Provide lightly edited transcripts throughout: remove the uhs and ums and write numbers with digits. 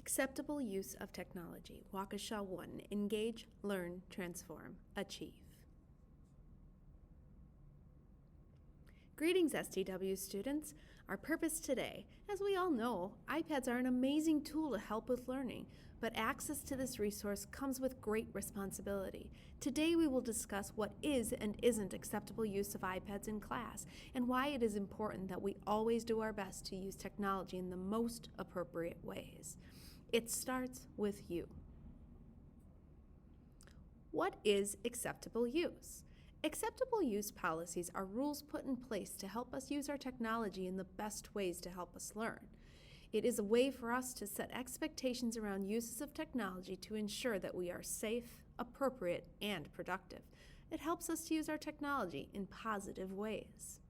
Acceptable use of technology. Waukesha 1. Engage, learn, transform, achieve. Greetings, STW students. Our purpose today. As we all know, iPads are an amazing tool to help with learning, but access to this resource comes with great responsibility. Today we will discuss what is and isn't acceptable use of iPads in class, and why it is important that we always do our best to use technology in the most appropriate ways. It starts with you. What is acceptable use? Acceptable use policies are rules put in place to help us use our technology in the best ways to help us learn. It is a way for us to set expectations around uses of technology to ensure that we are safe, appropriate, and productive. It helps us to use our technology in positive ways.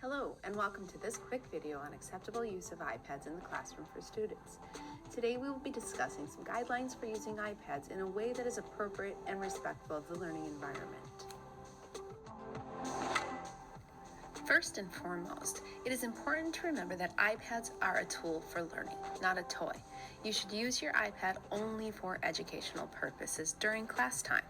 Hello, and welcome to this quick video on acceptable use of iPads in the classroom for students. Today we will be discussing some guidelines for using iPads in a way that is appropriate and respectful of the learning environment. First and foremost, it is important to remember that iPads are a tool for learning, not a toy. You should use your iPad only for educational purposes during class time.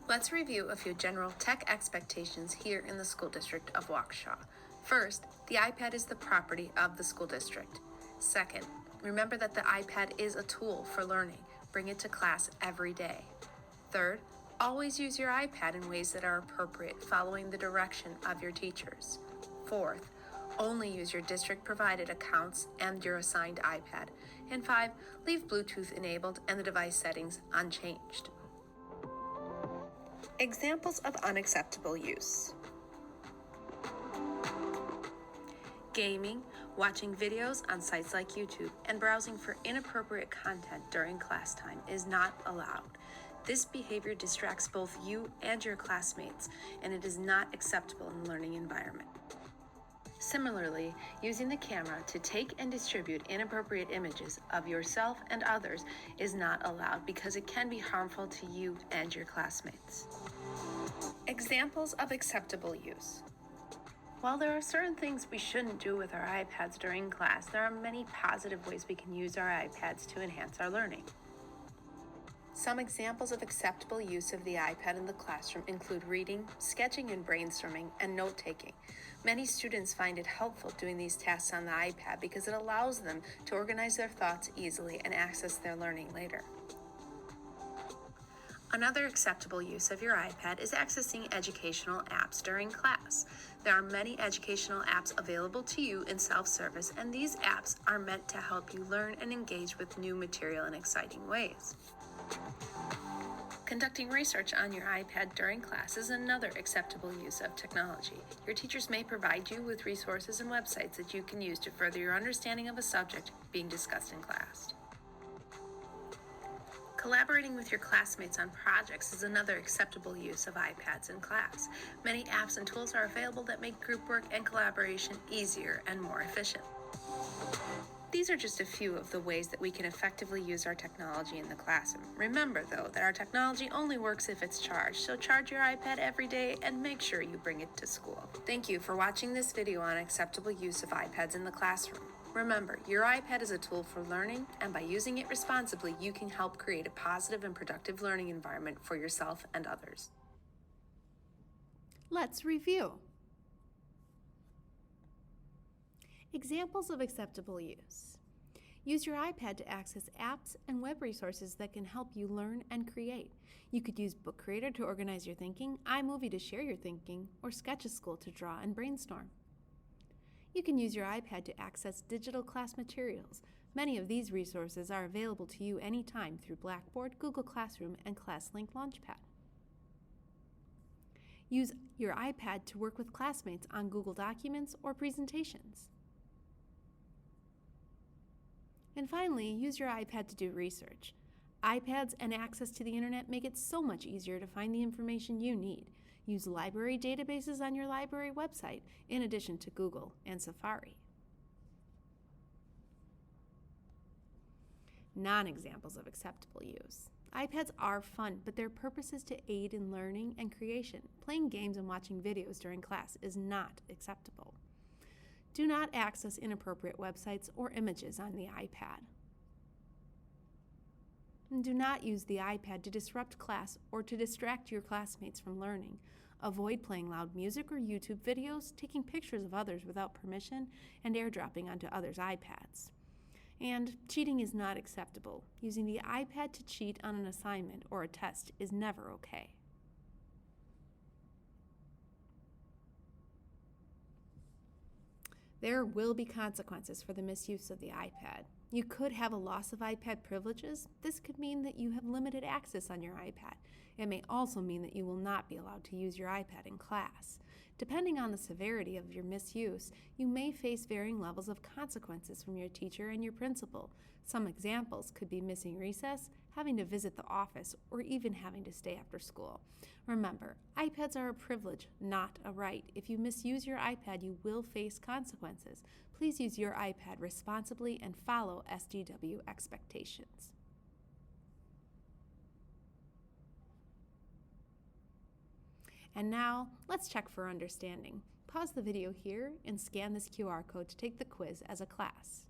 Let's review a few general tech expectations here in the School District of Waukesha. First, the iPad is the property of the school district. Second, remember that the iPad is a tool for learning. Bring it to class every day. Third, always use your iPad in ways that are appropriate, following the direction of your teachers. Fourth, only use your district-provided accounts and your assigned iPad. And 5, leave Bluetooth enabled and the device settings unchanged. Examples of unacceptable use. Gaming, watching videos on sites like YouTube, and browsing for inappropriate content during class time is not allowed. This behavior distracts both you and your classmates, and it is not acceptable in a learning environment. Similarly, using the camera to take and distribute inappropriate images of yourself and others is not allowed because it can be harmful to you and your classmates. Examples of acceptable use. While there are certain things we shouldn't do with our iPads during class, there are many positive ways we can use our iPads to enhance our learning. Some examples of acceptable use of the iPad in the classroom include reading, sketching and brainstorming, and note-taking. Many students find it helpful doing these tasks on the iPad because it allows them to organize their thoughts easily and access their learning later. Another acceptable use of your iPad is accessing educational apps during class. There are many educational apps available to you in self-service, and these apps are meant to help you learn and engage with new material in exciting ways. Conducting research on your iPad during class is another acceptable use of technology. Your teachers may provide you with resources and websites that you can use to further your understanding of a subject being discussed in class. Collaborating with your classmates on projects is another acceptable use of iPads in class. Many apps and tools are available that make group work and collaboration easier and more efficient. These are just a few of the ways that we can effectively use our technology in the classroom. Remember, though, that our technology only works if it's charged, so charge your iPad every day and make sure you bring it to school. Thank you for watching this video on acceptable use of iPads in the classroom. Remember, your iPad is a tool for learning, and by using it responsibly, you can help create a positive and productive learning environment for yourself and others. Let's review. Examples of acceptable use. Use your iPad to access apps and web resources that can help you learn and create. You could use Book Creator to organize your thinking, iMovie to share your thinking, or Sketch-a-School to draw and brainstorm. You can use your iPad to access digital class materials. Many of these resources are available to you anytime through Blackboard, Google Classroom, and ClassLink Launchpad. Use your iPad to work with classmates on Google Documents or presentations. And finally, use your iPad to do research. iPads and access to the internet make it so much easier to find the information you need. Use library databases on your library website, in addition to Google and Safari. Non-examples of acceptable use. iPads are fun, but their purpose is to aid in learning and creation. Playing games and watching videos during class is not acceptable. Do not access inappropriate websites or images on the iPad. And do not use the iPad to disrupt class or to distract your classmates from learning. Avoid playing loud music or YouTube videos, taking pictures of others without permission, and airdropping onto others' iPads. And cheating is not acceptable. Using the iPad to cheat on an assignment or a test is never okay. There will be consequences for the misuse of the iPad. You could have a loss of iPad privileges. This could mean that you have limited access on your iPad. It may also mean that you will not be allowed to use your iPad in class. Depending on the severity of your misuse, you may face varying levels of consequences from your teacher and your principal. Some examples could be missing recess, having to visit the office, or even having to stay after school. Remember, iPads are a privilege, not a right. If you misuse your iPad, you will face consequences. Please use your iPad responsibly and follow SDW expectations. And now, let's check for understanding. Pause the video here and scan this QR code to take the quiz as a class.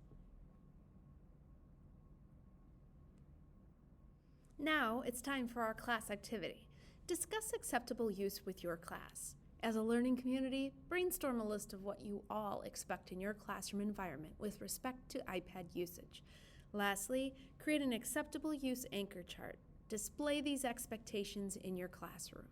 Now, it's time for our class activity. Discuss acceptable use with your class. As a learning community, brainstorm a list of what you all expect in your classroom environment with respect to iPad usage. Lastly, create an acceptable use anchor chart. Display these expectations in your classroom.